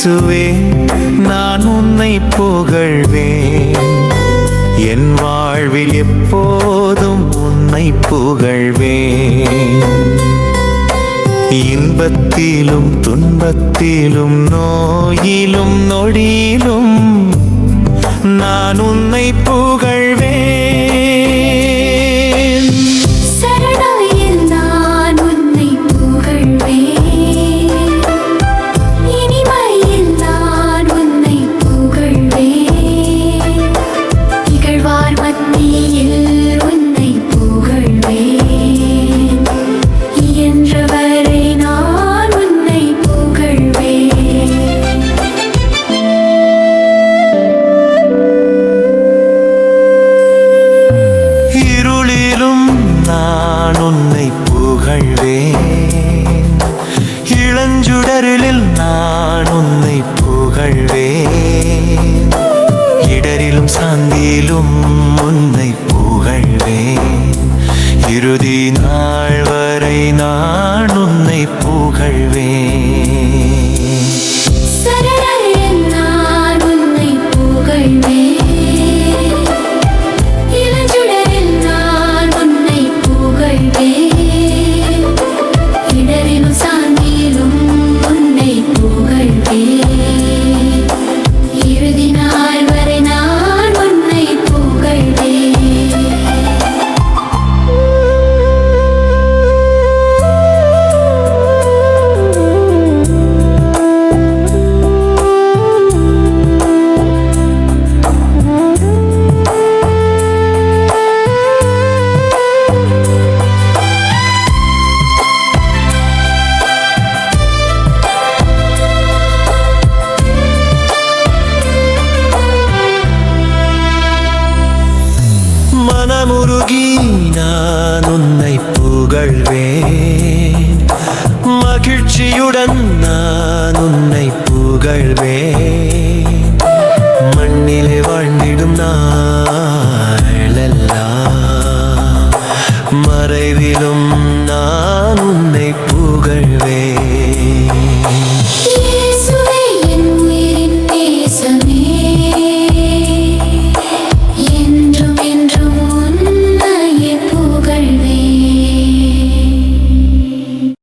இயேசுவே நான் உன்னை புகழ்வேன் என் வாழ்வில் எப்போதும் உன்னை புகழ்வேன் இன்பத்திலும் துன்பத்திலும் நோயிலும் நொடியிலும் நான் உன்னை புகழ்வேன் சரணாயில் நான் உன்னை புகழ்வேன் இனிமையில் நான் உன்னை புகழ்வேன் இகழ்வார் மத்தியில் உன்னை புகழ்வேன் இயன்றவரை நான் உன்னை புகழ்வேன் இருளிலும் நான் உன்னை புகழ்வேன் இளஞ்சுடரில் நான் உன்னை புகழ்வேன் இடரிலும் சாந்தியிலும் உன்னை புகழ்வேன் இறுதி நாள் வரை நான் உன்னை புகழ்வேன் சரணாயில் நான் உன்னை புகழ்வேன் இளஞ்சுடரில் நான் உன்னை புகழ்வேன் இடரிலும் சாந்தியிலும் உன்னை புகழ்வேன் இறுதி நாள் வரை நான் உன்னை புகழ்வேன் மனமுருகி நான் உன்னை புகழ்வேன் மகிழ்ச்சியுடன் நான் உன்னை புகழ்வேன்